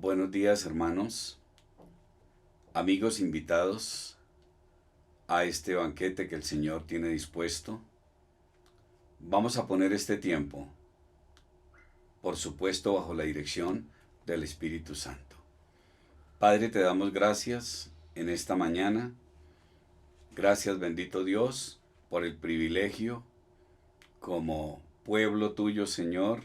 Buenos días, hermanos, amigos invitados a este banquete que el Señor tiene dispuesto. Vamos a poner este tiempo, por supuesto, bajo la dirección del Espíritu Santo. Padre, te damos gracias en esta mañana. Gracias, bendito Dios, por el privilegio como pueblo tuyo, Señor,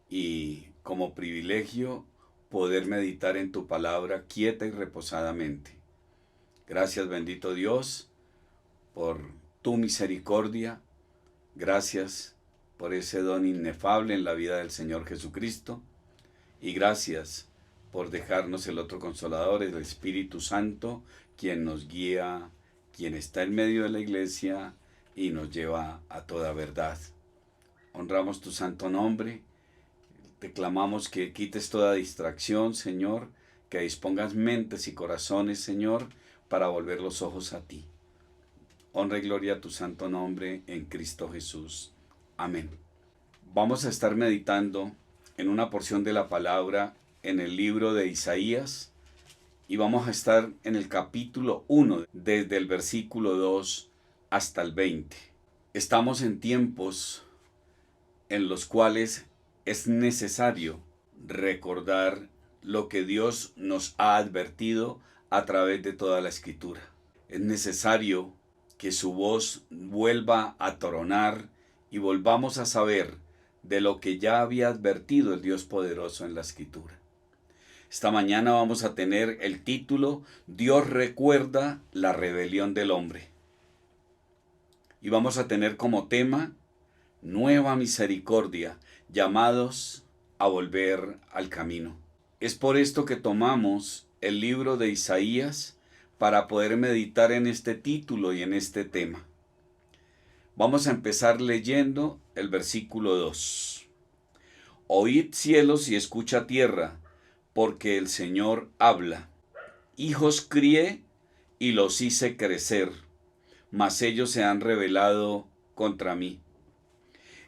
y como privilegio poder meditar en tu palabra quieta y reposadamente. Gracias, bendito Dios, por tu misericordia. Gracias por ese don inefable en la vida del Señor Jesucristo. Y gracias por dejarnos el otro consolador, el Espíritu Santo, quien nos guía, quien está en medio de la iglesia y nos lleva a toda verdad. Honramos tu santo nombre. Te clamamos que quites toda distracción, Señor, que dispongas mentes y corazones, Señor, para volver los ojos a ti. Honra y gloria a tu santo nombre en Cristo Jesús. Amén. Vamos a estar meditando en una porción de la palabra en el libro de Isaías y vamos a estar en el capítulo 1, desde el versículo 2 hasta el 20. Estamos en tiempos en los cuales es necesario recordar lo que Dios nos ha advertido a través de toda la Escritura. Es necesario que su voz vuelva a tronar y volvamos a saber de lo que ya había advertido el Dios poderoso en la Escritura. Esta mañana vamos a tener el título Dios recuerda la rebelión del hombre. Y vamos a tener como tema Nueva misericordia, llamados a volver al camino. Es por esto que tomamos el libro de Isaías para poder meditar en este título y en este tema. Vamos a empezar leyendo el versículo 2. Oíd cielos y escucha tierra, porque el Señor habla. Hijos crié y los hice crecer, mas ellos se han rebelado contra mí.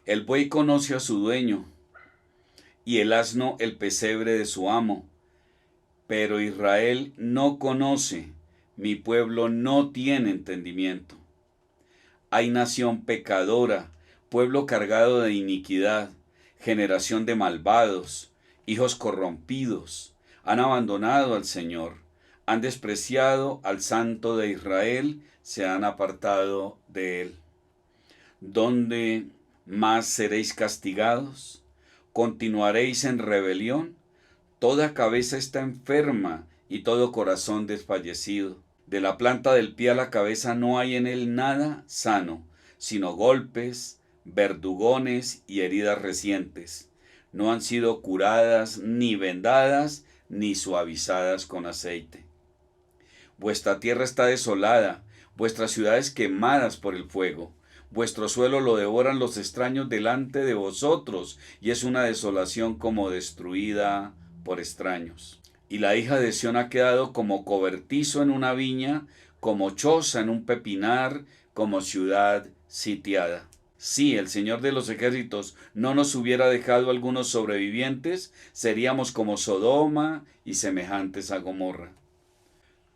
El buey conoce a su dueño, y el asno el pesebre de su amo. Pero Israel no conoce, mi pueblo no tiene entendimiento. Hay nación pecadora, pueblo cargado de iniquidad, generación de malvados, hijos corrompidos. Han abandonado al Señor, han despreciado al Santo de Israel, se han apartado de él. ¿Dónde más seréis castigados? ¿Continuaréis en rebelión? Toda cabeza está enferma y todo corazón desfallecido. De la planta del pie a la cabeza no hay en él nada sano, sino golpes, verdugones y heridas recientes. No han sido curadas, ni vendadas, ni suavizadas con aceite. Vuestra tierra está desolada, vuestras ciudades quemadas por el fuego. Vuestro suelo lo devoran los extraños delante de vosotros, y es una desolación como destruida por extraños. Y la hija de Sión ha quedado como cobertizo en una viña, como choza en un pepinar, como ciudad sitiada. Si el Señor de los ejércitos no nos hubiera dejado algunos sobrevivientes, seríamos como Sodoma y semejantes a Gomorra.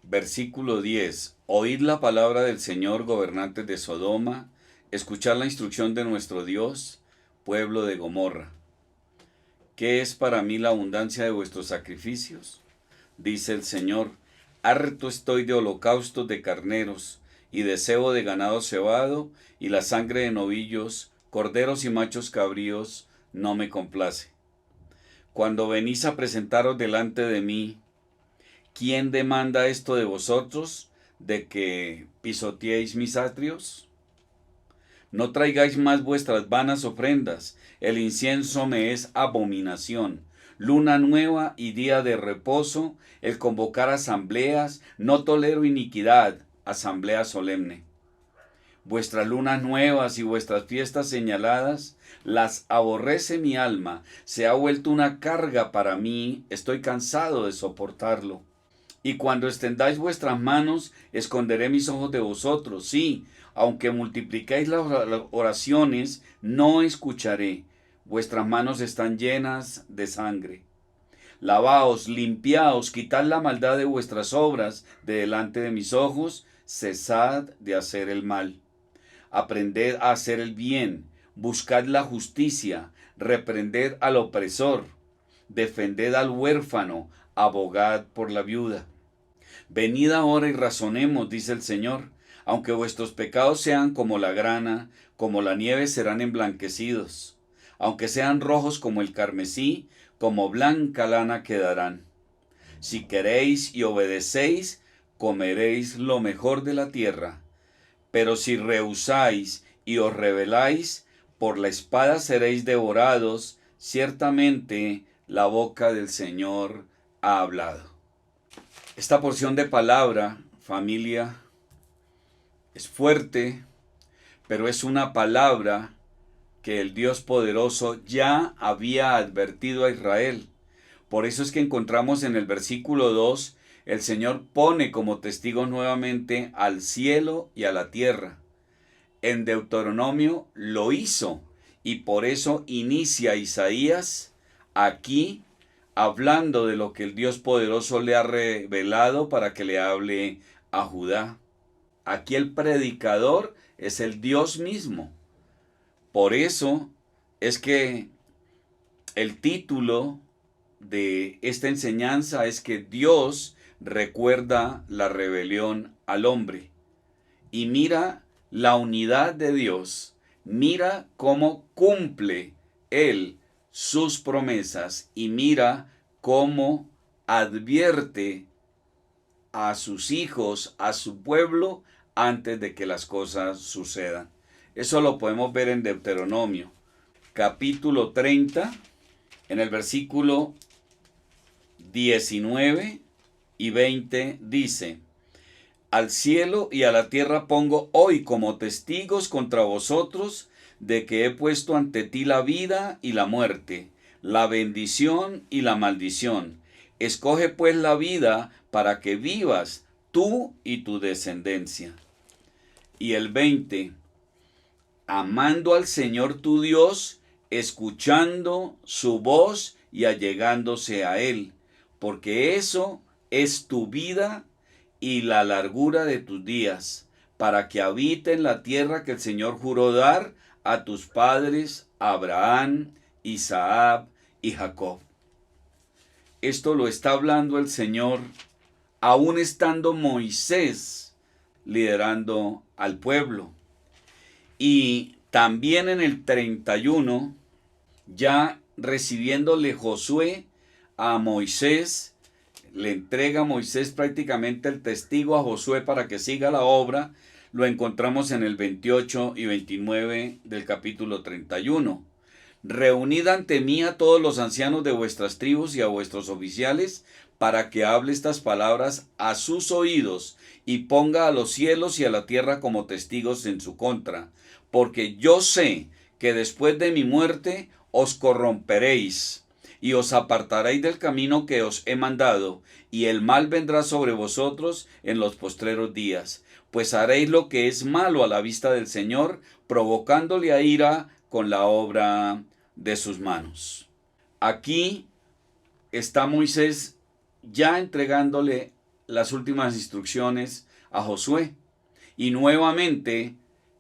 Versículo 10. Oíd la palabra del Señor, gobernantes de Sodoma, escuchad la instrucción de nuestro Dios, pueblo de Gomorra. ¿Qué es para mí la abundancia de vuestros sacrificios? Dice el Señor, harto estoy de holocaustos de carneros, y de cebo de ganado cebado, y la sangre de novillos, corderos y machos cabríos, no me complace. Cuando venís a presentaros delante de mí, ¿quién demanda esto de vosotros, de que pisoteéis mis atrios? No traigáis más vuestras vanas ofrendas, el incienso me es abominación. Luna nueva y día de reposo, el convocar asambleas, no tolero iniquidad, asamblea solemne. Vuestras lunas nuevas y vuestras fiestas señaladas, las aborrece mi alma, se ha vuelto una carga para mí, estoy cansado de soportarlo. Y cuando extendáis vuestras manos, esconderé mis ojos de vosotros. Sí, aunque multipliquéis las oraciones, no escucharé. Vuestras manos están llenas de sangre. lavaos, limpiaos, quitad la maldad de vuestras obras de delante de mis ojos, cesad de hacer el mal. Aprended a hacer el bien, buscad la justicia, reprended al opresor, defended al huérfano, abogad por la viuda. Venid ahora y razonemos, dice el Señor. Aunque vuestros pecados sean como la grana, como la nieve serán emblanquecidos. Aunque sean rojos como el carmesí, como blanca lana quedarán. Si queréis y obedecéis, comeréis lo mejor de la tierra. Pero si rehusáis y os rebeláis, por la espada seréis devorados. Ciertamente la boca del Señor ha hablado. Esta porción de palabra, familia, es fuerte, pero es una palabra que el Dios poderoso ya había advertido a Israel. Por eso es que encontramos en el versículo 2, el Señor pone como testigos nuevamente al cielo y a la tierra. En Deuteronomio lo hizo, y por eso inicia Isaías aquí hablando de lo que el Dios poderoso le ha revelado para que le hable a Judá. Aquí el predicador es el Dios mismo. Por eso es que el título de esta enseñanza es que Dios recuerda la rebelión al hombre. Y mira la unidad de Dios, mira cómo cumple Él sus promesas y mira cómo advierte a sus hijos, a su pueblo, antes de que las cosas sucedan. Eso lo podemos ver en Deuteronomio, capítulo 30, en el versículo 19 y 20 dice: Al cielo y a la tierra pongo hoy como testigos contra vosotros de que he puesto ante ti la vida y la muerte, la bendición y la maldición. Escoge pues la vida para que vivas tú y tu descendencia. Y el 20, amando al Señor tu Dios, escuchando su voz y allegándose a Él, porque eso es tu vida y la largura de tus días, para que habite en la tierra que el Señor juró dar a tus padres, Abraham, Isaac y Jacob. Esto lo está hablando el Señor, aún estando Moisés liderando al pueblo. Y también en el 31, ya recibiéndole Josué a Moisés, le entrega a Moisés prácticamente el testigo a Josué para que siga la obra. Lo encontramos en el 28 y 29 del capítulo 31. Reunid ante mí a todos los ancianos de vuestras tribus y a vuestros oficiales, para que hable estas palabras a sus oídos, y ponga a los cielos y a la tierra como testigos en su contra. Porque yo sé que después de mi muerte os corromperéis, y os apartaréis del camino que os he mandado, y el mal vendrá sobre vosotros en los postreros días, pues haréis lo que es malo a la vista del Señor, provocándole a ira con la obra de sus manos. Aquí está Moisés ya entregándole las últimas instrucciones a Josué, y nuevamente,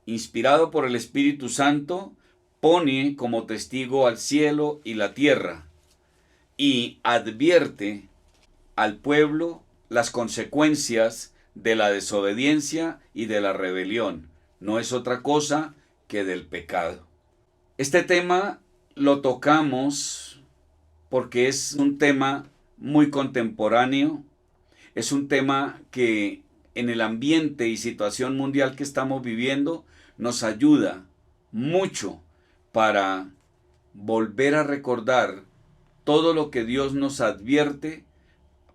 inspirado por el Espíritu Santo, pone como testigo al cielo y la tierra, y advierte al pueblo las consecuencias de la desobediencia y de la rebelión. No es otra cosa que del pecado. Este tema lo tocamos porque es un tema muy contemporáneo, es un tema que en el ambiente y situación mundial que estamos viviendo nos ayuda mucho para volver a recordar todo lo que Dios nos advierte,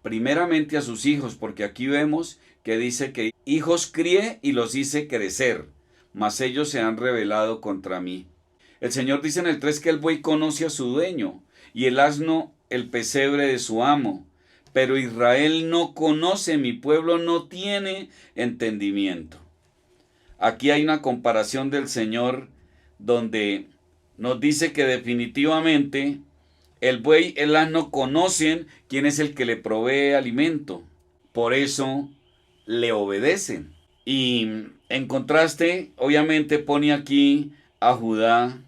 primeramente a sus hijos, porque aquí vemos que dice que hijos crié y los hice crecer, mas ellos se han rebelado contra mí. El Señor dice en el 3 que el buey conoce a su dueño y el asno el pesebre de su amo, pero Israel no conoce, mi pueblo no tiene entendimiento. Aquí hay una comparación del Señor donde nos dice que definitivamente El buey y el asno conocen quién es el que le provee alimento. Por eso le obedecen. Y en contraste, obviamente pone aquí a Judá,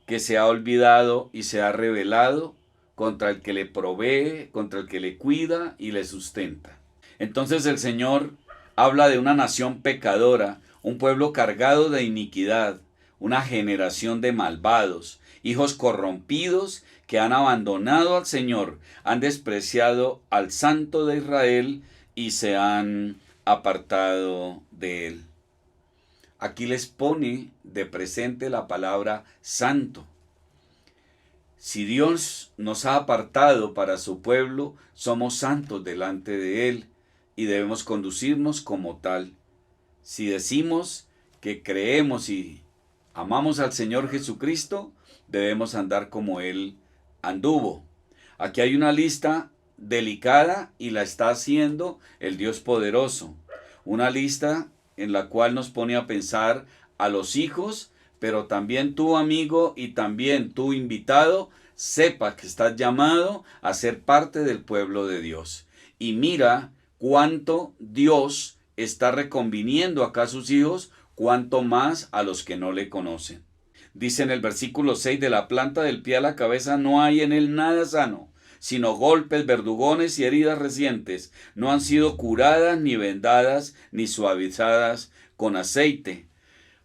que se ha olvidado y se ha rebelado contra el que le provee, contra el que le cuida y le sustenta. Entonces el Señor habla de una nación pecadora, un pueblo cargado de iniquidad, una generación de malvados, hijos corrompidos que han abandonado al Señor, han despreciado al Santo de Israel y se han apartado de él. Aquí les pone de presente la palabra santo. Si Dios nos ha apartado para su pueblo, somos santos delante de Él y debemos conducirnos como tal. Si decimos que creemos y amamos al Señor Jesucristo, debemos andar como Él anduvo. Aquí hay una lista delicada y la está haciendo el Dios poderoso. Una lista en la cual nos pone a pensar a los hijos, pero también tú, amigo, y también tú, invitado, sepa que estás llamado a ser parte del pueblo de Dios. Y mira cuánto Dios está reconviniendo acá a sus hijos, cuanto más a los que no le conocen. Dice en el versículo 6, de la planta del pie a la cabeza no hay en él nada sano, sino golpes, verdugones y heridas recientes. No han sido curadas, ni vendadas, ni suavizadas con aceite.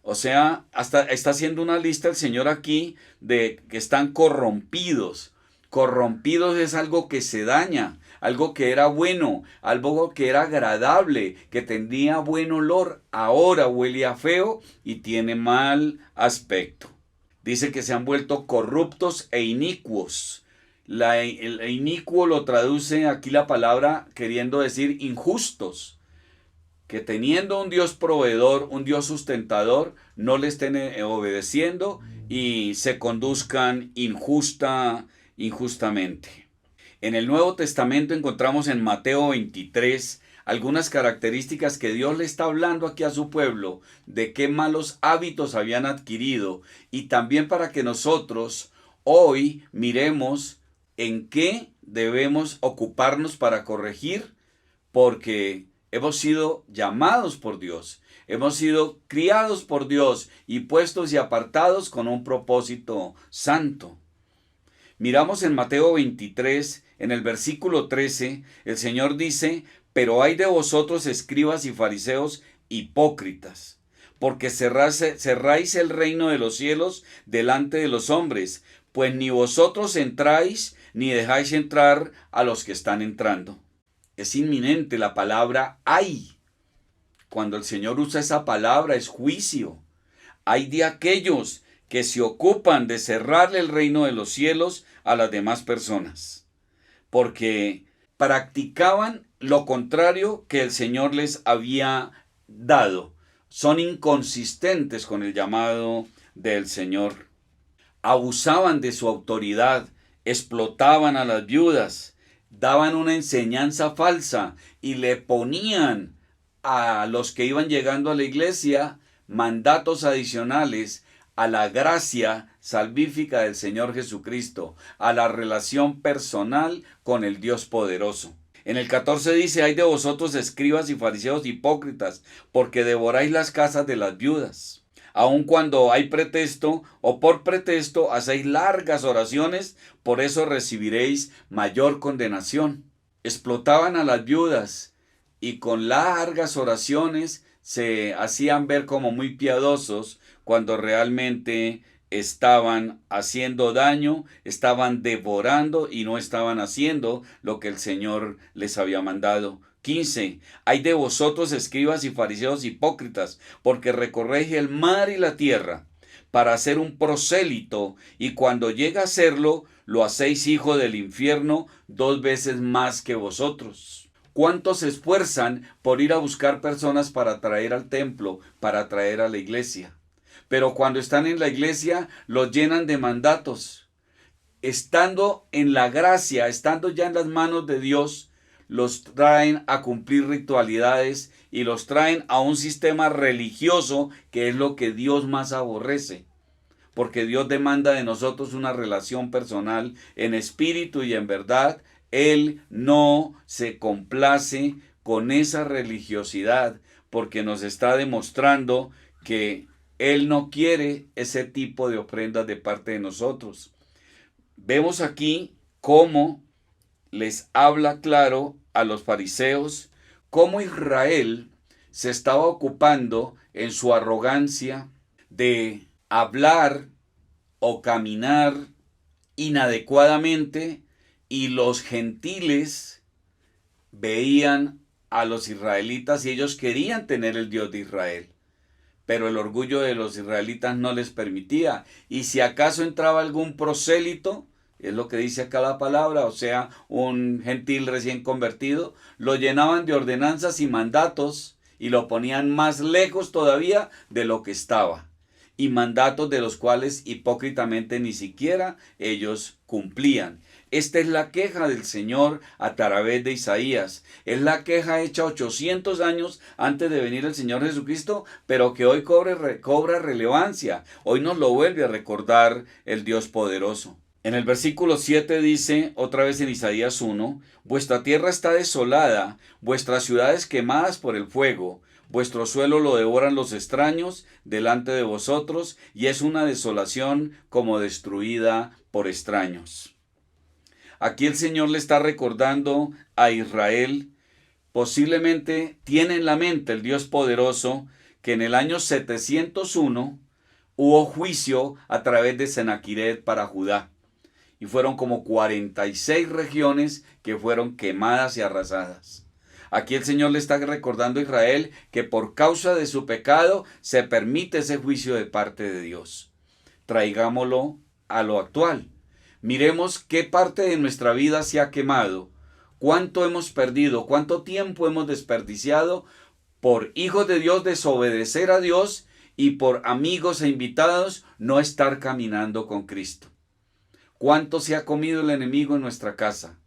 O sea, hasta está haciendo una lista el Señor aquí de que están corrompidos. Corrompidos es algo que se daña, algo que era bueno, algo que era agradable, que tenía buen olor. Ahora huele a feo y tiene mal aspecto. Dice que se han vuelto corruptos e inicuos. El inicuo lo traduce aquí la palabra queriendo decir injustos. Que teniendo un Dios proveedor, un Dios sustentador, no le estén obedeciendo y se conduzcan injustamente. En el Nuevo Testamento encontramos en Mateo 23 algunas características que Dios le está hablando aquí a su pueblo, de qué malos hábitos habían adquirido, y también para que nosotros hoy miremos en qué debemos ocuparnos para corregir, porque hemos sido llamados por Dios, hemos sido criados por Dios y puestos y apartados con un propósito santo. Miramos en Mateo 23, en el versículo 13, el Señor dice: pero hay de vosotros, escribas y fariseos, hipócritas, porque cerráis el reino de los cielos delante de los hombres, pues ni vosotros entráis, ni dejáis entrar a los que están entrando. Es inminente la palabra hay. Cuando el Señor usa esa palabra es juicio. Hay de aquellos que se ocupan de cerrarle el reino de los cielos a las demás personas, porque practicaban lo contrario que el Señor les había dado. Son inconsistentes con el llamado del Señor. Abusaban de su autoridad, explotaban a las viudas, daban una enseñanza falsa y le ponían a los que iban llegando a la iglesia mandatos adicionales a la gracia salvífica del Señor Jesucristo, a la relación personal con el Dios poderoso. En el 14 dice: hay de vosotros, escribas y fariseos hipócritas, porque devoráis las casas de las viudas. Aun cuando hay pretexto o por pretexto hacéis largas oraciones, por eso recibiréis mayor condenación. Explotaban a las viudas y con largas oraciones se hacían ver como muy piadosos cuando realmente estaban haciendo daño, estaban devorando y no estaban haciendo lo que el Señor les había mandado. 15. Hay de vosotros, escribas y fariseos hipócritas, porque recorréis el mar y la tierra para hacer un prosélito, y cuando llega a serlo, lo hacéis hijo del infierno 2 veces más que vosotros. ¿Cuántos se esfuerzan por ir a buscar personas para traer al templo, para traer a la iglesia? Pero cuando están en la iglesia, los llenan de mandatos. Estando en la gracia, estando ya en las manos de Dios, los traen a cumplir ritualidades y los traen a un sistema religioso que es lo que Dios más aborrece. porque Dios demanda de nosotros una relación personal en espíritu y en verdad. Él no se complace con esa religiosidad, porque nos está demostrando que Él no quiere ese tipo de ofrendas de parte de nosotros. Vemos aquí cómo les habla claro a los fariseos cómo Israel se estaba ocupando en su arrogancia de hablar o caminar inadecuadamente, y los gentiles veían a los israelitas y ellos querían tener el Dios de Israel, pero el orgullo de los israelitas no les permitía. Y si acaso entraba algún prosélito, es lo que dice acá la palabra, o sea, un gentil recién convertido, lo llenaban de ordenanzas y mandatos y lo ponían más lejos todavía de lo que estaba, y mandatos de los cuales hipócritamente ni siquiera ellos cumplían. Esta es la queja del Señor a través de Isaías. Es la queja hecha 800 años antes de venir el Señor Jesucristo, pero que hoy cobra relevancia. Hoy nos lo vuelve a recordar el Dios poderoso. En el versículo 7 dice, otra vez en Isaías 1, vuestra tierra está desolada, vuestras ciudades quemadas por el fuego, vuestro suelo lo devoran los extraños delante de vosotros, y es una desolación como destruida por extraños. Aquí el Señor le está recordando a Israel, posiblemente tiene en la mente el Dios poderoso, que en el año 701 hubo juicio a través de Senaquiret para Judá. Y fueron como 46 regiones que fueron quemadas y arrasadas. Aquí el Señor le está recordando a Israel que por causa de su pecado se permite ese juicio de parte de Dios. Traigámoslo a lo actual. Miremos qué parte de nuestra vida se ha quemado, cuánto hemos perdido, cuánto tiempo hemos desperdiciado por hijos de Dios desobedecer a Dios y por amigos e invitados no estar caminando con Cristo. ¿Cuánto se ha comido el enemigo en nuestra casa?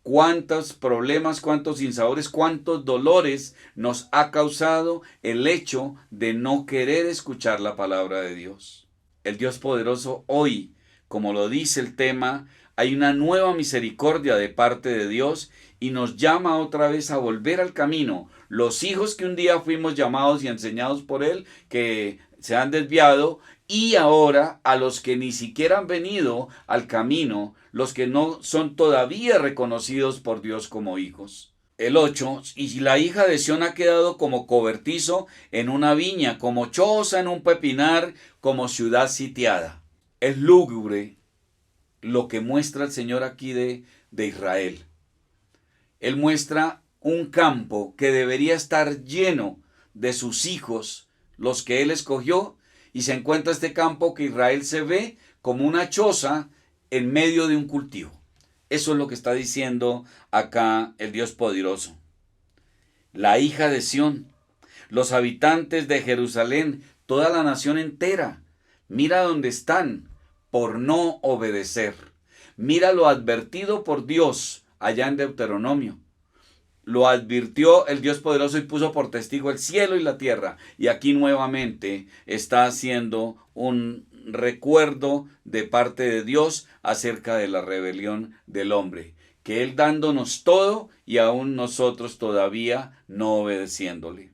¿Cuántos problemas, cuántos sinsabores, cuántos dolores nos ha causado el hecho de no querer escuchar la palabra de Dios? El Dios poderoso hoy, como lo dice el tema, hay una nueva misericordia de parte de Dios y nos llama otra vez a volver al camino. Los hijos que un día fuimos llamados y enseñados por Él, que se han desviado, y ahora a los que ni siquiera han venido al camino, los que no son todavía reconocidos por Dios como hijos. El 8, y la hija de Sión ha quedado como cobertizo en una viña, como choza en un pepinar, como ciudad sitiada. Es lúgubre lo que muestra el Señor aquí de Israel. Él muestra un campo que debería estar lleno de sus hijos, los que Él escogió, y se encuentra este campo que Israel se ve como una choza en medio de un cultivo. Eso es lo que está diciendo acá el Dios poderoso. La hija de Sión, los habitantes de Jerusalén, toda la nación entera, mira dónde están por no obedecer. Mira lo advertido por Dios allá en Deuteronomio. Lo advirtió el Dios poderoso y puso por testigo el cielo y la tierra. Y aquí nuevamente está haciendo un recuerdo de parte de Dios acerca de la rebelión del hombre. Que Él dándonos todo y aún nosotros todavía no obedeciéndole.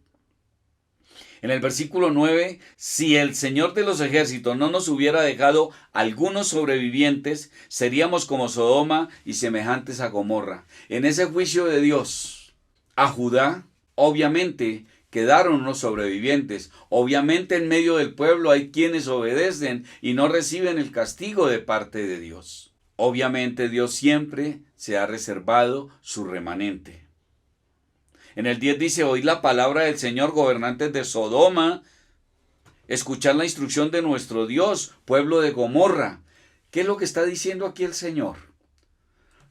En el versículo 9, si el Señor de los ejércitos no nos hubiera dejado algunos sobrevivientes, seríamos como Sodoma y semejantes a Gomorra. En ese juicio de Dios a Judá, obviamente quedaron unos sobrevivientes. Obviamente en medio del pueblo hay quienes obedecen y no reciben el castigo de parte de Dios. Obviamente Dios siempre se ha reservado su remanente. En el 10 dice, oíd la palabra del Señor, gobernantes de Sodoma, escuchad la instrucción de nuestro Dios, pueblo de Gomorra. ¿Qué es lo que está diciendo aquí el Señor?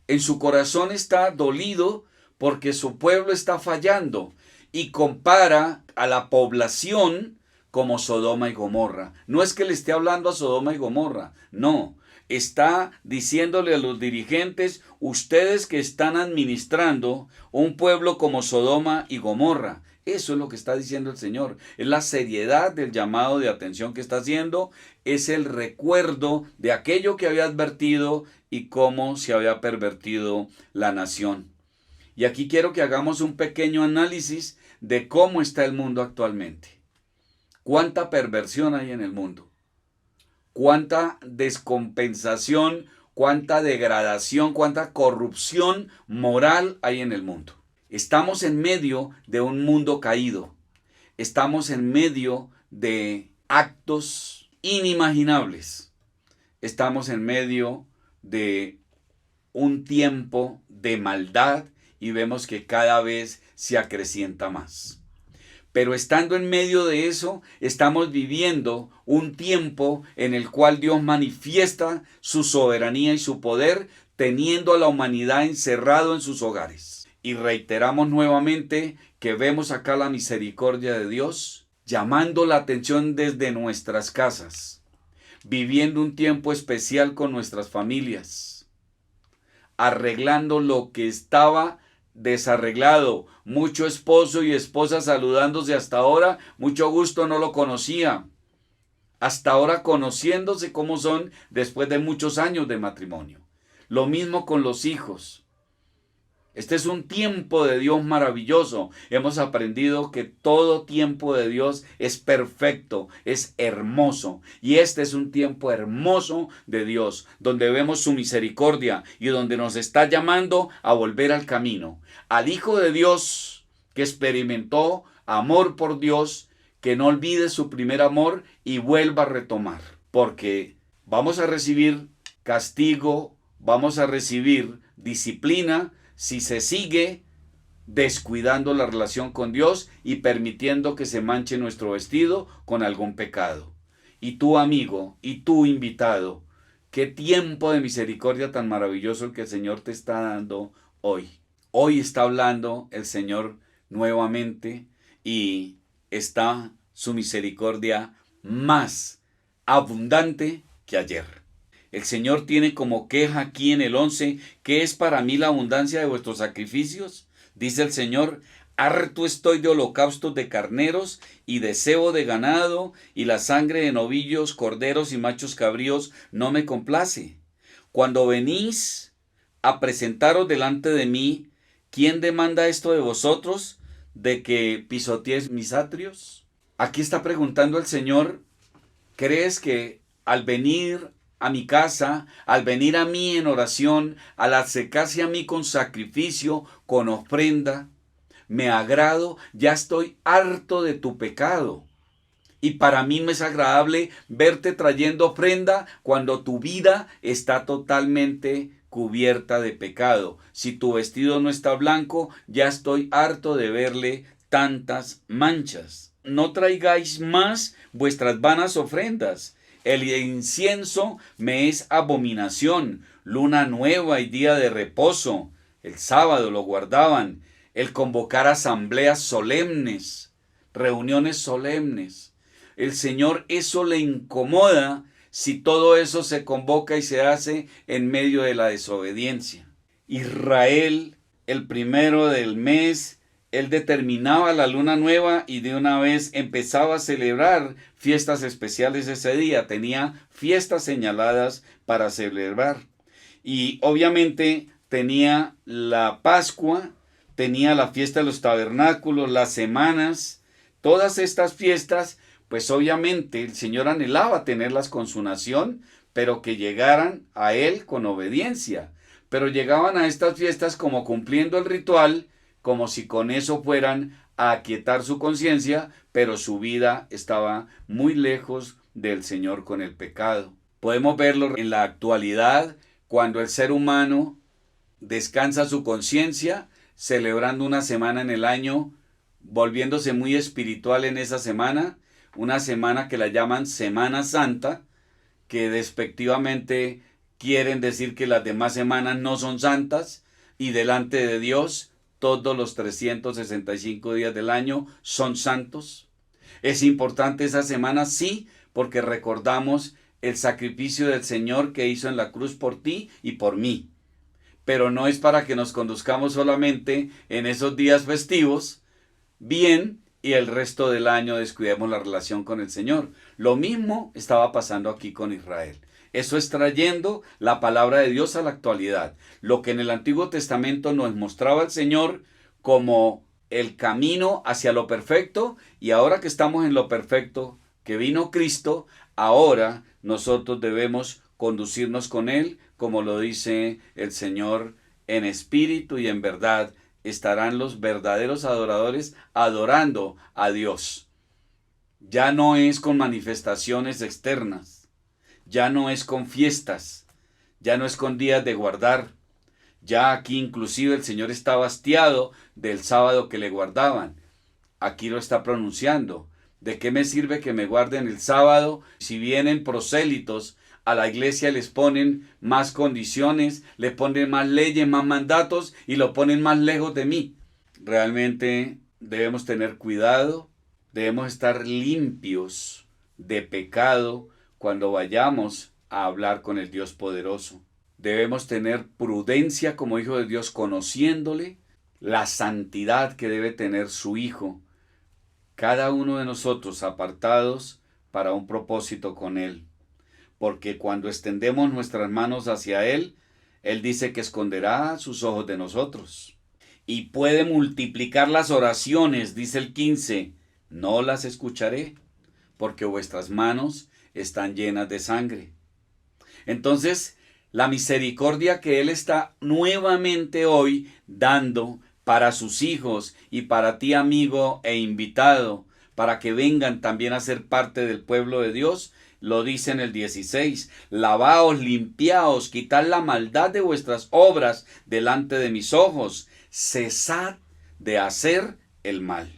En su corazón está dolido porque su pueblo está fallando y compara a la población como Sodoma y Gomorra. No es que le esté hablando a Sodoma y Gomorra, no. Está diciéndole a los dirigentes, ustedes que están administrando un pueblo como Sodoma y Gomorra. Eso es lo que está diciendo el Señor. Es la seriedad del llamado de atención que está haciendo. Es el recuerdo de aquello que había advertido y cómo se había pervertido la nación. Y aquí quiero que hagamos un pequeño análisis de cómo está el mundo actualmente. ¿Cuánta perversión hay en el mundo? ¿Cuánta descompensación, cuánta degradación, cuánta corrupción moral hay en el mundo? Estamos en medio de un mundo caído. Estamos en medio de actos inimaginables. Estamos en medio de un tiempo de maldad y vemos que cada vez se acrecienta más. Pero estando en medio de eso, estamos viviendo un tiempo en el cual Dios manifiesta su soberanía y su poder, teniendo a la humanidad encerrado en sus hogares. Y reiteramos nuevamente que vemos acá la misericordia de Dios, llamando la atención desde nuestras casas, viviendo un tiempo especial con nuestras familias, arreglando lo que estaba desarreglado. Mucho esposo y esposa saludándose hasta ahora, mucho gusto, no lo conocía. Hasta ahora conociéndose cómo son después de muchos años de matrimonio. Lo mismo con los hijos. Este es un tiempo de Dios maravilloso. Hemos aprendido que todo tiempo de Dios es perfecto, es hermoso. Y este es un tiempo hermoso de Dios, donde vemos su misericordia y donde nos está llamando a volver al camino. Al Hijo de Dios que experimentó amor por Dios, que no olvide su primer amor y vuelva a retomar. Porque vamos a recibir castigo, vamos a recibir disciplina, si se sigue descuidando la relación con Dios y permitiendo que se manche nuestro vestido con algún pecado. Y tú, amigo, y tú, invitado, qué tiempo de misericordia tan maravilloso el que el Señor te está dando hoy. Hoy está hablando el Señor nuevamente y está su misericordia más abundante que ayer. El Señor tiene como queja aquí en el 11, ¿qué es para mí la abundancia de vuestros sacrificios? Dice el Señor, harto estoy de holocaustos de carneros y de cebo de ganado, y la sangre de novillos, corderos y machos cabríos no me complace. Cuando venís a presentaros delante de mí, ¿quién demanda esto de vosotros, de que pisoteéis mis atrios? Aquí está preguntando el Señor, ¿crees que al venir a mi casa, al venir a mí en oración, al acercarse a mí con sacrificio, con ofrenda, me agrado, ya estoy harto de tu pecado? Y para mí me es agradable verte trayendo ofrenda cuando tu vida está totalmente cubierta de pecado. Si tu vestido no está blanco, ya estoy harto de verle tantas manchas. No traigáis más vuestras vanas ofrendas. El incienso me es abominación, luna nueva y día de reposo. El sábado lo guardaban. El convocar asambleas solemnes, reuniones solemnes. El Señor eso le incomoda si todo eso se convoca y se hace en medio de la desobediencia. Israel, el primero del mes, él determinaba la luna nueva y de una vez empezaba a celebrar fiestas especiales ese día. Tenía fiestas señaladas para celebrar. Y obviamente tenía la Pascua, tenía la fiesta de los tabernáculos, las semanas. Todas estas fiestas, pues obviamente el Señor anhelaba tenerlas con su nación, pero que llegaran a Él con obediencia. Pero llegaban a estas fiestas como cumpliendo el ritual, como si con eso fueran a aquietar su conciencia, pero su vida estaba muy lejos del Señor con el pecado. Podemos verlo en la actualidad, cuando el ser humano descansa su conciencia, celebrando una semana en el año, volviéndose muy espiritual en esa semana, una semana que la llaman Semana Santa, que despectivamente quieren decir que las demás semanas no son santas, y delante de Dios todos los 365 días del año son santos. Es importante esa semana, sí, porque recordamos el sacrificio del Señor que hizo en la cruz por ti y por mí. Pero no es para que nos conduzcamos solamente en esos días festivos, bien y el resto del año descuidemos la relación con el Señor. Lo mismo estaba pasando aquí con Israel. Eso es trayendo la palabra de Dios a la actualidad. Lo que en el Antiguo Testamento nos mostraba el Señor como el camino hacia lo perfecto, y ahora que estamos en lo perfecto, que vino Cristo, ahora nosotros debemos conducirnos con Él, como lo dice el Señor, en espíritu y en verdad estarán los verdaderos adoradores adorando a Dios. Ya no es con manifestaciones externas, ya no es con fiestas, ya no es con días de guardar. Ya aquí inclusive el Señor está hastiado del sábado que le guardaban. Aquí lo está pronunciando. ¿De qué me sirve que me guarden el sábado si vienen prosélitos a la iglesia, les ponen más condiciones, les ponen más leyes, más mandatos y lo ponen más lejos de mí? Realmente debemos tener cuidado, debemos estar limpios de pecado cuando vayamos a hablar con el Dios poderoso. Debemos tener prudencia como hijo de Dios, conociéndole la santidad que debe tener su Hijo, cada uno de nosotros apartados para un propósito con Él. Porque cuando extendemos nuestras manos hacia Él, Él dice que esconderá sus ojos de nosotros. Y puede multiplicar las oraciones, dice el 15, no las escucharé, porque vuestras manos están llenas de sangre. Entonces, la misericordia que Él está nuevamente hoy dando para sus hijos y para ti, amigo e invitado, para que vengan también a ser parte del pueblo de Dios, lo dice en el 16, lavaos, limpiaos, quitad la maldad de vuestras obras delante de mis ojos, cesad de hacer el mal.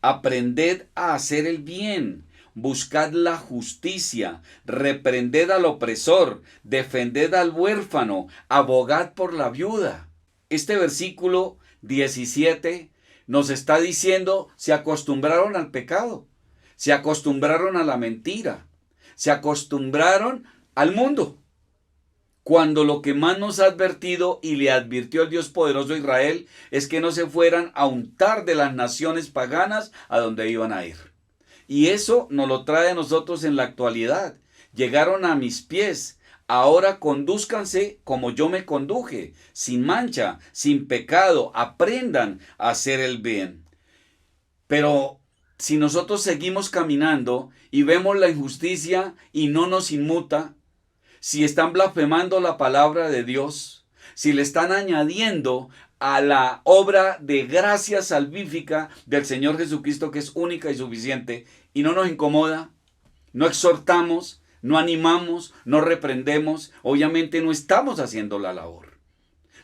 Aprended a hacer el bien. Buscad la justicia, reprended al opresor, defended al huérfano, abogad por la viuda. Este versículo 17 nos está diciendo, se acostumbraron al pecado, se acostumbraron a la mentira, se acostumbraron al mundo. Cuando lo que más nos ha advertido y le advirtió el Dios poderoso a Israel es que no se fueran a untar de las naciones paganas a donde iban a ir. Y eso nos lo trae a nosotros en la actualidad. Llegaron a mis pies, ahora condúzcanse como yo me conduje, sin mancha, sin pecado, aprendan a hacer el bien. Pero si nosotros seguimos caminando y vemos la injusticia y no nos inmuta, si están blasfemando la palabra de Dios, si le están añadiendo a la obra de gracia salvífica del Señor Jesucristo, que es única y suficiente, y no nos incomoda, no exhortamos, no animamos, no reprendemos, obviamente no estamos haciendo la labor.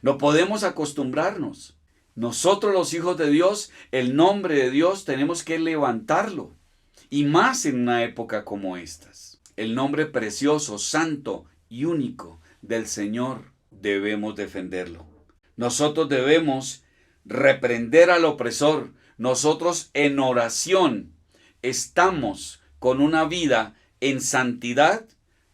No podemos acostumbrarnos. Nosotros los hijos de Dios, el nombre de Dios tenemos que levantarlo, y más en una época como estas. El nombre precioso, santo y único del Señor debemos defenderlo. Nosotros debemos reprender al opresor. Nosotros en oración estamos con una vida en santidad,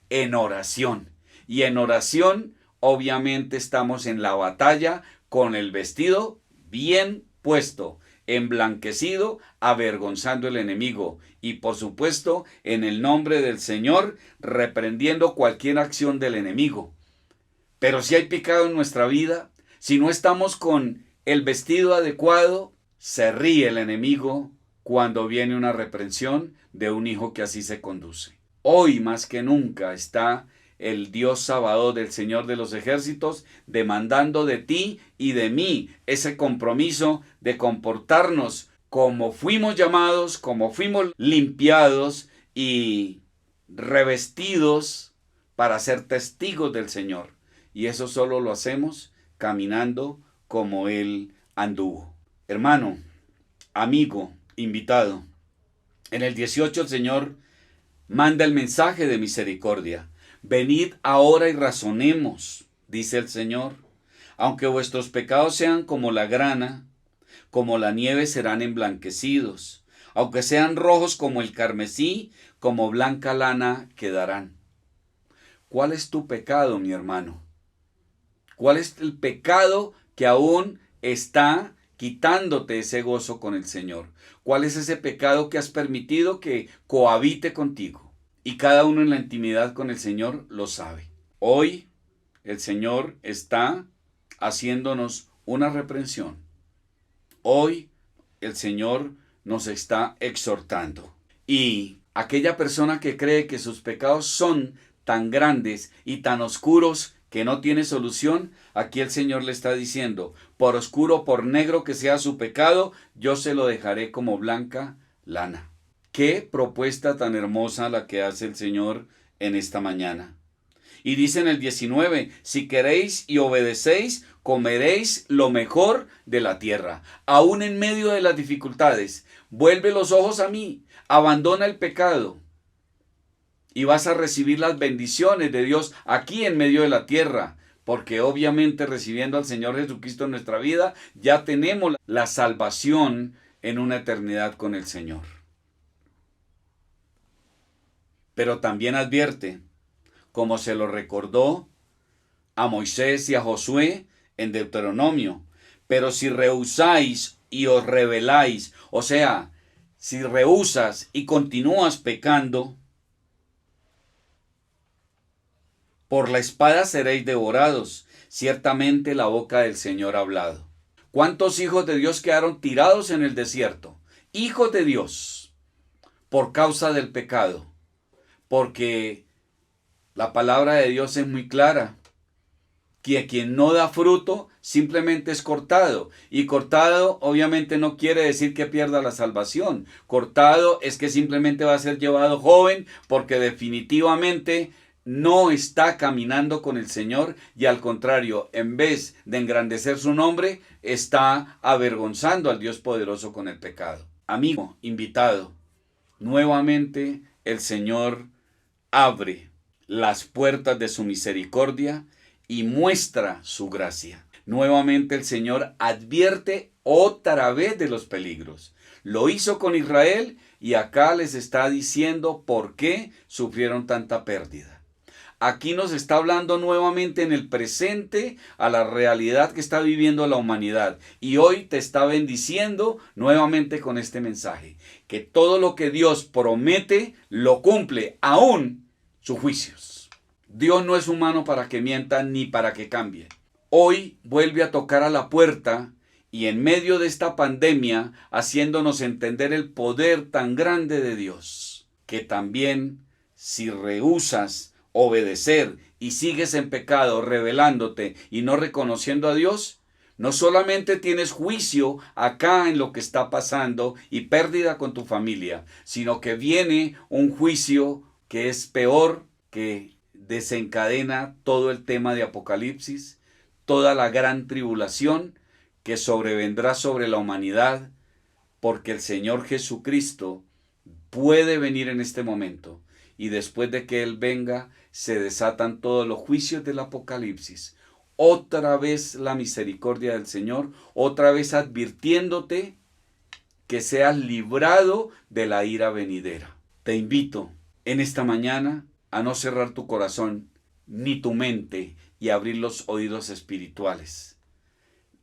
en oración. Y en oración obviamente estamos en la batalla con el vestido bien puesto, emblanquecido, avergonzando el enemigo. Y por supuesto, en el nombre del Señor, reprendiendo cualquier acción del enemigo. Pero si hay pecado en nuestra vida, si no estamos con el vestido adecuado, se ríe el enemigo cuando viene una reprensión de un hijo que así se conduce. Hoy más que nunca está el Dios Sabaoth del Señor de los ejércitos demandando de ti y de mí ese compromiso de comportarnos como fuimos llamados, como fuimos limpiados y revestidos para ser testigos del Señor. Y eso solo lo hacemos caminando como Él anduvo. Hermano, amigo, invitado, en el 18 el Señor manda el mensaje de misericordia. Venid ahora y razonemos, dice el Señor. Aunque vuestros pecados sean como la grana, como la nieve serán emblanquecidos. Aunque sean rojos como el carmesí, como blanca lana quedarán. ¿Cuál es tu pecado, mi hermano? ¿Cuál es el pecado que aún está quitándote ese gozo con el Señor. ¿Cuál es ese pecado que has permitido que cohabite contigo? Y cada uno en la intimidad con el Señor lo sabe. Hoy el Señor está haciéndonos una reprensión. Hoy el Señor nos está exhortando. Y aquella persona que cree que sus pecados son tan grandes y tan oscuros que no tiene solución, aquí el Señor le está diciendo, por oscuro, por negro que sea su pecado, yo se lo dejaré como blanca lana. Qué propuesta tan hermosa la que hace el Señor en esta mañana. Y dice en el 19, si queréis y obedecéis, comeréis lo mejor de la tierra. Aún en medio de las dificultades, vuelve los ojos a mí, abandona el pecado y vas a recibir las bendiciones de Dios aquí en medio de la tierra. Porque obviamente recibiendo al Señor Jesucristo en nuestra vida, ya tenemos la salvación en una eternidad con el Señor. Pero también advierte, como se lo recordó a Moisés y a Josué en Deuteronomio. Pero si rehusáis y os rebeláis, o sea, si rehusas y continúas pecando, por la espada seréis devorados. Ciertamente la boca del Señor ha hablado. ¿Cuántos hijos de Dios quedaron tirados en el desierto? Hijos de Dios, por causa del pecado. Porque la palabra de Dios es muy clara. Que quien no da fruto simplemente es cortado. Y cortado obviamente no quiere decir que pierda la salvación. Cortado es que simplemente va a ser llevado joven porque definitivamente no está caminando con el Señor y al contrario, en vez de engrandecer su nombre, está avergonzando al Dios poderoso con el pecado. Amigo, invitado, nuevamente el Señor abre las puertas de su misericordia y muestra su gracia. Nuevamente el Señor advierte otra vez de los peligros. Lo hizo con Israel y acá les está diciendo por qué sufrieron tanta pérdida. Aquí nos está hablando nuevamente en el presente a la realidad que está viviendo la humanidad. Y hoy te está bendiciendo nuevamente con este mensaje. Que todo lo que Dios promete lo cumple, aún sus juicios. Dios no es humano para que mienta ni para que cambie. Hoy vuelve a tocar a la puerta y en medio de esta pandemia haciéndonos entender el poder tan grande de Dios. Que también si rehusas obedecer y sigues en pecado, rebelándote y no reconociendo a Dios, no solamente tienes juicio acá en lo que está pasando y pérdida con tu familia, sino que viene un juicio que es peor, que desencadena todo el tema de Apocalipsis, toda la gran tribulación que sobrevendrá sobre la humanidad, porque el Señor Jesucristo puede venir en este momento. Y después de que Él venga, se desatan todos los juicios del Apocalipsis. Otra vez la misericordia del Señor, otra vez advirtiéndote que seas librado de la ira venidera. Te invito en esta mañana a no cerrar tu corazón ni tu mente y abrir los oídos espirituales.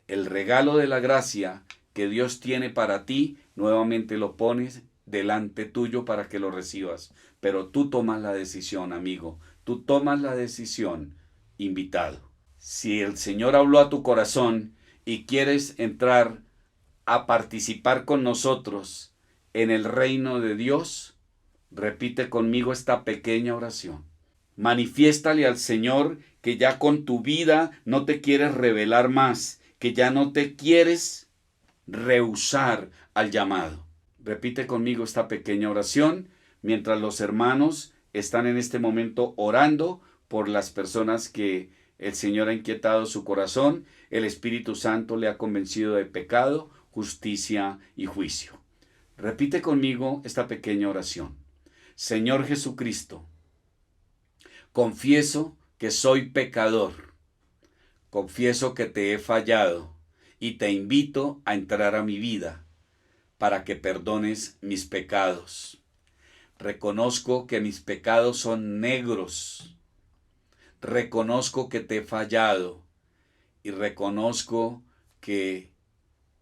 El regalo de la gracia que Dios tiene para ti, nuevamente lo pones delante tuyo para que lo recibas. Pero tú tomas la decisión, amigo. Tú tomas la decisión, invitado. Si el Señor habló a tu corazón y quieres entrar a participar con nosotros en el reino de Dios, repite conmigo esta pequeña oración. Manifiéstale al Señor que ya con tu vida no te quieres rebelar más, que ya no te quieres rehusar al llamado. Repite conmigo esta pequeña oración mientras los hermanos están en este momento orando por las personas que el Señor ha inquietado su corazón, el Espíritu Santo le ha convencido de pecado, justicia y juicio. Repite conmigo esta pequeña oración. Señor Jesucristo, confieso que soy pecador, confieso que te he fallado y te invito a entrar a mi vida para que perdones mis pecados. Reconozco que mis pecados son negros. Reconozco que te he fallado y reconozco que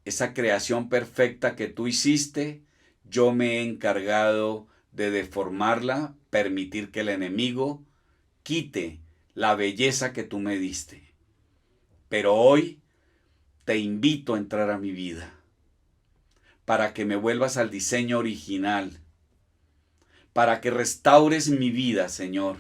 esa creación perfecta que tú hiciste, yo me he encargado de deformarla, permitir que el enemigo quite la belleza que tú me diste. Pero hoy te invito a entrar a mi vida para que me vuelvas al diseño original, para que restaures mi vida, Señor,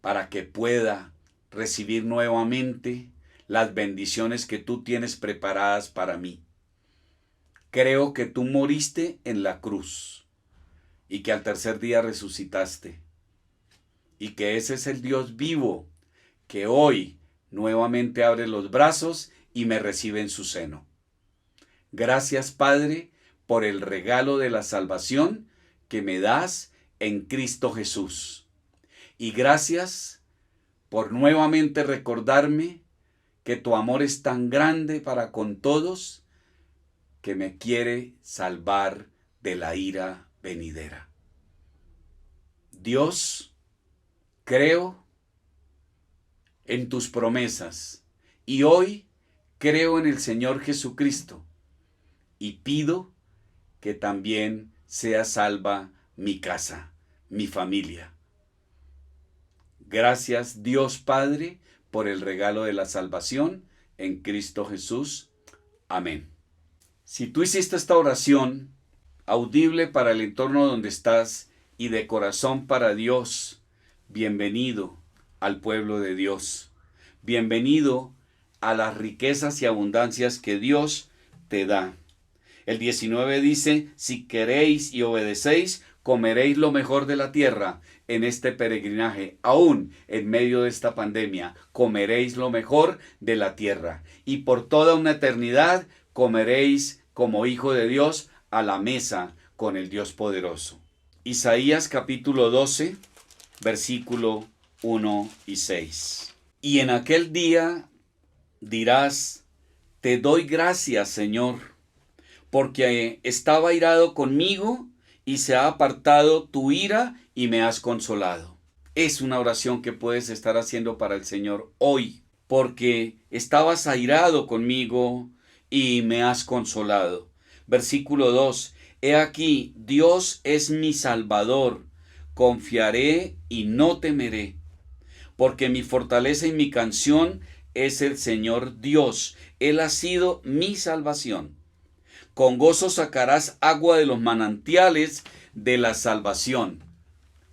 para que pueda recibir nuevamente las bendiciones que tú tienes preparadas para mí. Creo que tú moriste en la cruz y que al tercer día resucitaste y que ese es el Dios vivo que hoy nuevamente abre los brazos y me recibe en su seno. Gracias, Padre, por el regalo de la salvación que me das en Cristo Jesús. Y gracias por nuevamente recordarme que tu amor es tan grande para con todos que me quiere salvar de la ira venidera. Dios, creo en tus promesas y hoy creo en el Señor Jesucristo y pido que también sea salva mi casa, mi familia. Gracias, Dios Padre, por el regalo de la salvación en Cristo Jesús. Amén. Si tú hiciste esta oración audible para el entorno donde estás y de corazón para Dios, bienvenido al pueblo de Dios. Bienvenido a las riquezas y abundancias que Dios te da. El 19 dice, si queréis y obedecéis, comeréis lo mejor de la tierra en este peregrinaje. Aún en medio de esta pandemia, comeréis lo mejor de la tierra. Y por toda una eternidad comeréis como hijo de Dios a la mesa con el Dios poderoso. Isaías capítulo 12, versículo 1 y 6. Y en aquel día dirás, te doy gracias, Señor, porque estaba airado conmigo y se ha apartado tu ira y me has consolado. Es una oración que puedes estar haciendo para el Señor hoy, porque estabas airado conmigo y me has consolado. Versículo 2. He aquí, Dios es mi Salvador, confiaré y no temeré, porque mi fortaleza y mi canción es el Señor Dios. Él ha sido mi salvación. Con gozo sacarás agua de los manantiales de la salvación,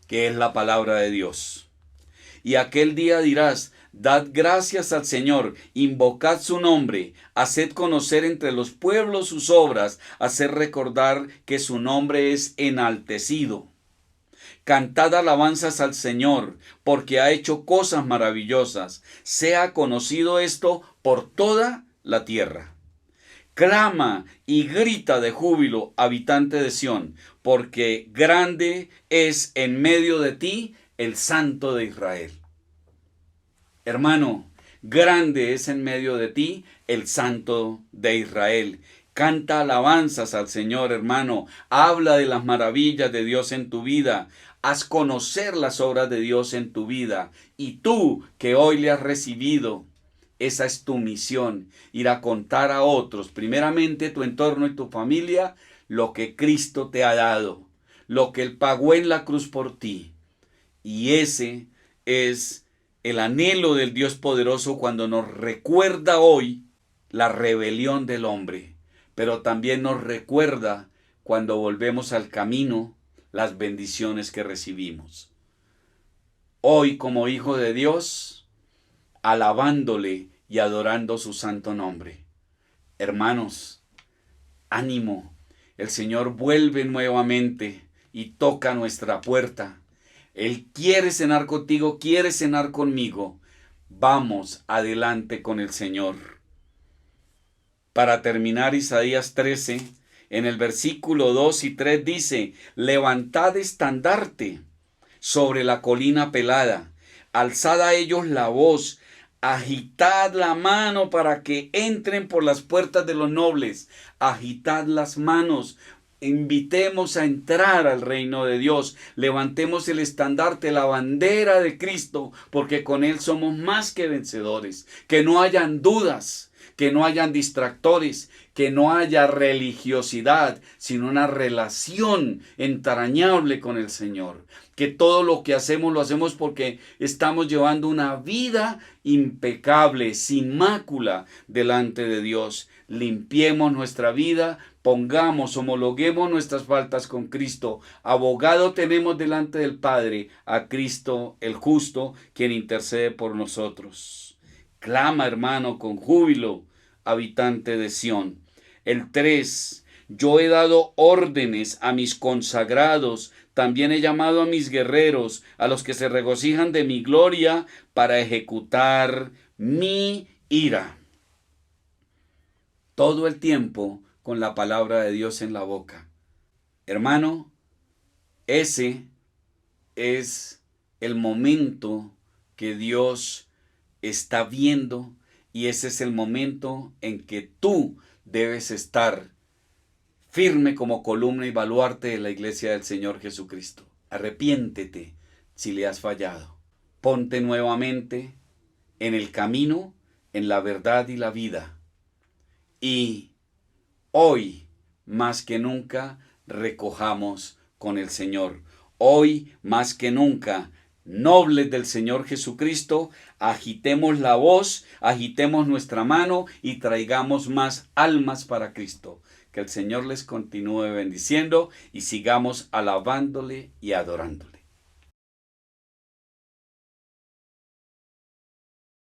que es la palabra de Dios. Y aquel día dirás, dad gracias al Señor, invocad su nombre, haced conocer entre los pueblos sus obras, haced recordar que su nombre es enaltecido. Cantad alabanzas al Señor, porque ha hecho cosas maravillosas. Sea conocido esto por toda la tierra. Clama y grita de júbilo, habitante de Sión, porque grande es en medio de ti el Santo de Israel. Hermano, grande es en medio de ti el Santo de Israel. Canta alabanzas al Señor, hermano. Habla de las maravillas de Dios en tu vida. Haz conocer las obras de Dios en tu vida. Y tú, que hoy le has recibido, esa es tu misión, ir a contar a otros, primeramente tu entorno y tu familia, lo que Cristo te ha dado, lo que Él pagó en la cruz por ti. Y ese es el anhelo del Dios poderoso cuando nos recuerda hoy la rebelión del hombre, pero también nos recuerda cuando volvemos al camino las bendiciones que recibimos. Hoy, como hijo de Dios, alabándole y adorando su santo nombre. Hermanos, ánimo, el Señor vuelve nuevamente y toca nuestra puerta. Él quiere cenar contigo, quiere cenar conmigo. Vamos adelante con el Señor. Para terminar, Isaías 13, en el versículo 2 y 3 dice, levantad estandarte sobre la colina pelada, alzad a ellos la voz, agitad la mano para que entren por las puertas de los nobles, agitad las manos invitemos a entrar al reino de Dios. Levantemos el estandarte, la bandera de Cristo, porque con Él somos más que vencedores. Que no hayan dudas, que no hayan distractores, que no haya religiosidad, sino una relación entrañable con el Señor. Que todo lo que hacemos lo hacemos porque estamos llevando una vida impecable, sin mácula, delante de Dios. Limpiemos nuestra vida, homologuemos nuestras faltas con Cristo. Abogado tenemos delante del Padre, a Cristo el justo, quien intercede por nosotros. Clama, hermano, con júbilo, habitante de Sión. El 3. Yo he dado órdenes a mis consagrados, también he llamado a mis guerreros, a los que se regocijan de mi gloria, para ejecutar mi ira. Todo el tiempo con la palabra de Dios en la boca. Hermano, ese es el momento que Dios está viendo y ese es el momento en que tú debes estar firme como columna y baluarte de la iglesia del Señor Jesucristo. Arrepiéntete si le has fallado. Ponte nuevamente en el camino, en la verdad y la vida. Y hoy, más que nunca, recojamos con el Señor. Hoy, más que nunca, nobles del Señor Jesucristo, agitemos la voz, agitemos nuestra mano y traigamos más almas para Cristo. Que el Señor les continúe bendiciendo y sigamos alabándole y adorándole.